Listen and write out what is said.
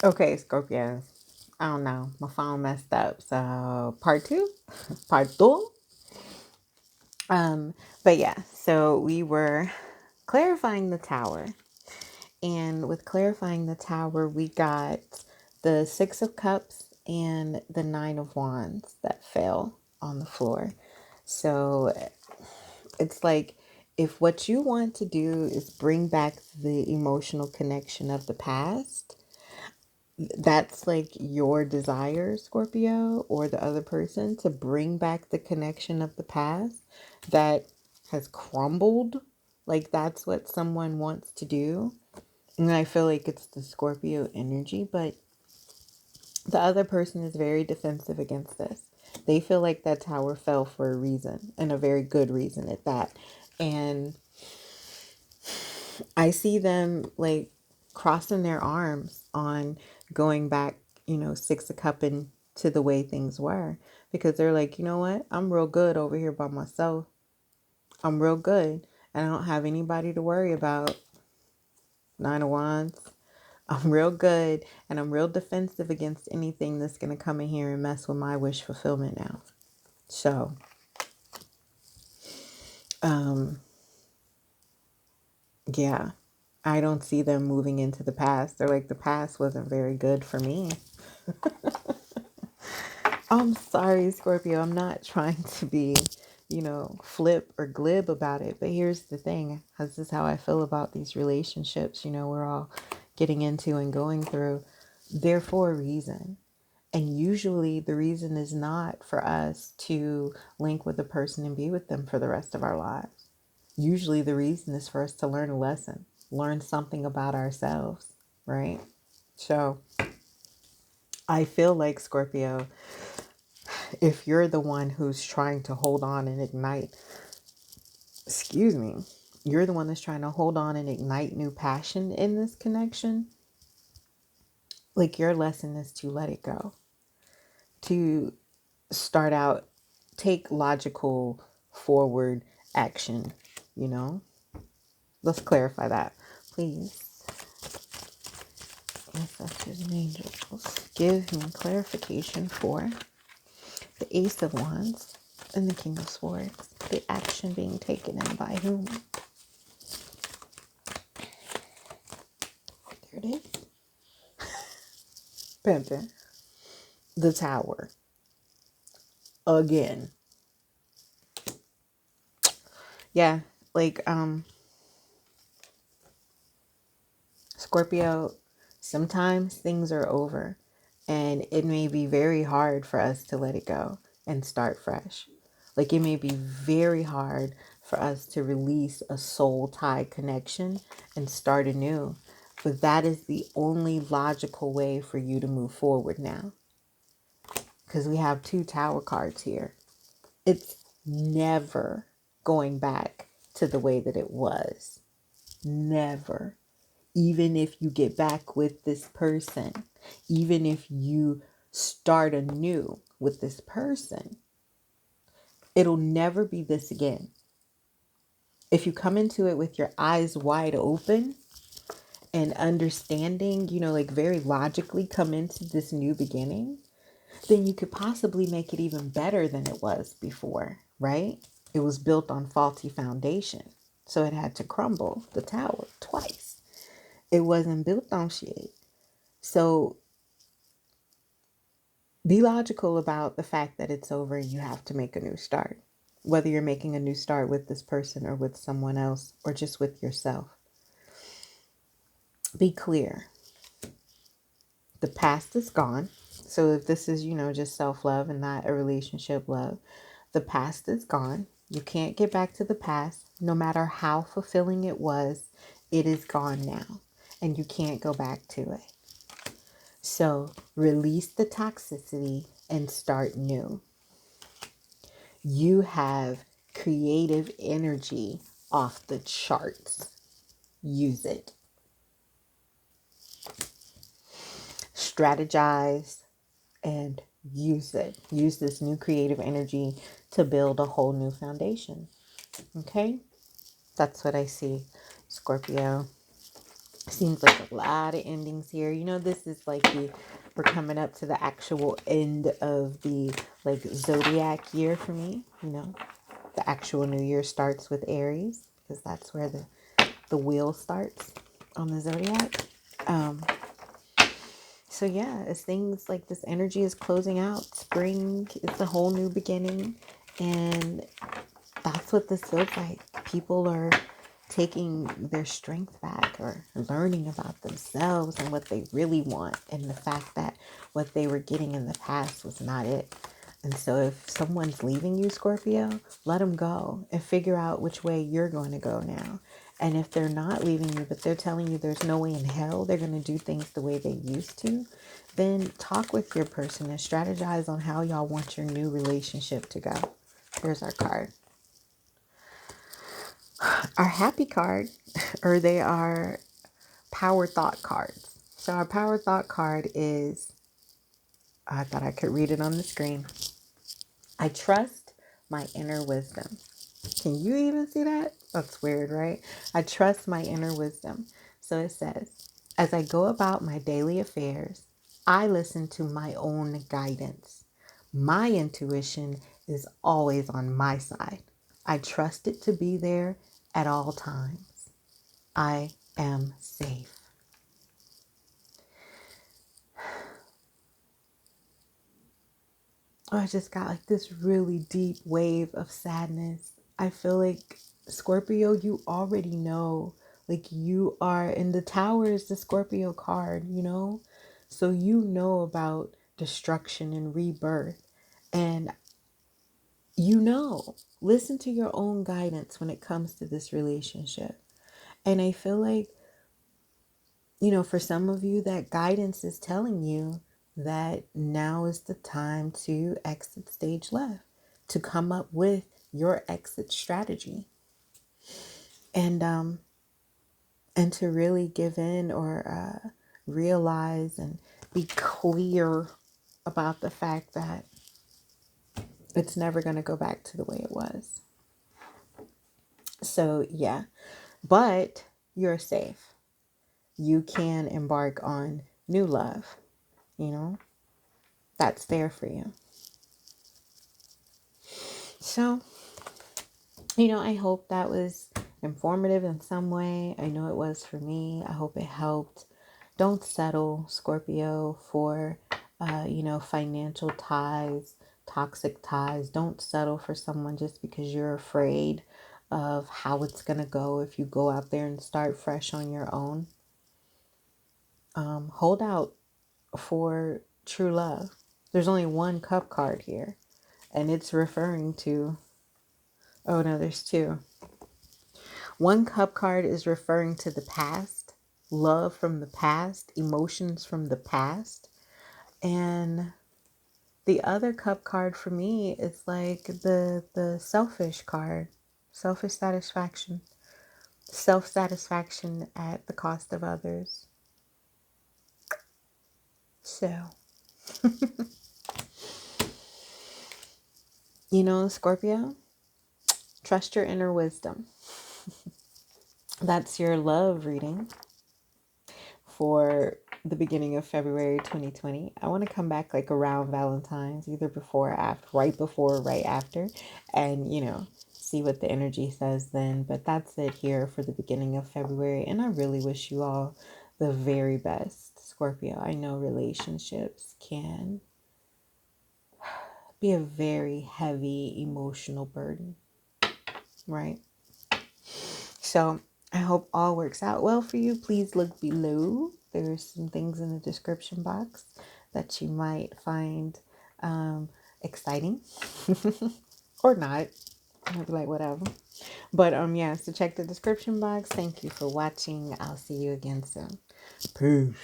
Okay, Scorpio. I don't know. My phone messed up. So part two, part two. Um, but yeah, so we were clarifying the tower. And with clarifying the tower, we got the Six of Cups and the Nine of Wands that fell on the floor. So it's like if what you want to do is bring back the emotional connection of the past, that's like your desire, Scorpio, or the other person to bring back the connection of the past that has crumbled. Like that's what someone wants to do. And I feel like it's the Scorpio energy, but the other person is very defensive against this. They feel like that tower fell for a reason, and a very good reason at that. And I see them like crossing their arms on going back, Six of Cup to the way things were. Because they're like, you know what? I'm real good over here by myself. I'm real good. And I don't have anybody to worry about. Nine of Wands. I'm real good and I'm real defensive against anything that's going to come in here and mess with my wish fulfillment now. So, um, yeah, I don't see them moving into the past. They're like, the past wasn't very good for me. I'm sorry, Scorpio. I'm not trying to be, flip or glib about it. But here's the thing. This is how I feel about these relationships, we're all getting into and going through. They're for a reason. And usually the reason is not for us to link with a person and be with them for the rest of our lives. Usually the reason is for us to learn a lesson, learn something about ourselves, right? So I feel like, Scorpio, if you're the one who's trying to hold on and ignite, excuse me, you're the one that's trying to hold on and ignite new passion in this connection, like your lesson is to let it go, to start out, take logical forward action, you know? Let's clarify that, please. Ancestors and angels, give me clarification for the Ace of Wands and the King of Swords. The action being taken and by whom? There it is. Pimpin'. The Tower. Again. Yeah, like, Scorpio, sometimes things are over and it may be very hard for us to let it go and start fresh. Like it may be very hard for us to release a soul tie connection and start anew. But that is the only logical way for you to move forward now. Because we have two tower cards here. It's never going back to the way that it was. Never. Even if you get back with this person, even if you start anew with this person, it'll never be this again. If you come into it with your eyes wide open and understanding, like very logically come into this new beginning, then you could possibly make it even better than it was before, right? It was built on faulty foundation, so it had to crumble the tower twice. It wasn't built on shit. So be logical about the fact that it's over and you have to make a new start. Whether you're making a new start with this person or with someone else or just with yourself. Be clear. The past is gone. So if this is, just self-love and not a relationship love, the past is gone. You can't get back to the past. No matter how fulfilling it was, it is gone now. And you can't go back to it. So release the toxicity and start new. You have creative energy off the charts. Use it. Strategize and use it. Use this new creative energy to build a whole new foundation. Okay? That's what I see, Scorpio. Seems like a lot of endings here. You know, this is like we're coming up to the actual end of the like zodiac year for me. You know, the actual new year starts with Aries because that's where the wheel starts on the zodiac. Um, so yeah, as things like this energy is closing out, spring is a whole new beginning, and that's what this feels like. People are taking their strength back or learning about themselves and what they really want, and the fact that what they were getting in the past was not it. And so if someone's leaving you, Scorpio, let them go and figure out which way you're going to go now. And if they're not leaving you, but they're telling you there's no way in hell they're going to do things the way they used to, then talk with your person and strategize on how y'all want your new relationship to go. Here's our card. Our happy card, or they are power thought cards. So our power thought card is, I thought I could read it on the screen. I trust my inner wisdom. Can you even see that? That's weird, right? I trust my inner wisdom. So it says, as I go about my daily affairs, I listen to my own guidance. My intuition is always on my side. I trust it to be there at all times. I am safe. Oh, I just got like this really deep wave of sadness. I feel like Scorpio, you already know, like you are in the tower is the Scorpio card, you know? So you know about destruction and rebirth. And you know, listen to your own guidance when it comes to this relationship. And I feel like, you know, for some of you, that guidance is telling you that now is the time to exit stage left, to come up with your exit strategy, and and to really give in or realize and be clear about the fact that it's never going to go back to the way it was. So yeah, but you're safe. You can embark on new love, you know, that's there for you. So, you know, I hope that was informative in some way. I know it was for me. I hope it helped. Don't settle, Scorpio, for, you know, financial ties, toxic ties. Don't settle for someone just because you're afraid of how it's going to go if you go out there and start fresh on your own. Hold out for true love. There's only one cup card here, and it's referring to, oh no, there's two. One cup card is referring to the past, love from the past, emotions from the past. And the other cup card for me is like the selfish card, selfish satisfaction, self-satisfaction at the cost of others. So, you know, Scorpio, trust your inner wisdom. That's your love reading for the beginning of February 2020. I want to come back like around Valentine's, either before or after, right before or right after, and you know, see what the energy says then. But that's it here for the beginning of February, and I really wish you all the very best, Scorpio. I know relationships can be a very heavy emotional burden, right? So I hope all works out well for you. Please look below. There's some things in the description box that you might find exciting or not. I'll be like, whatever. But yeah, so check the description box. Thank you for watching. I'll see you again soon. Peace.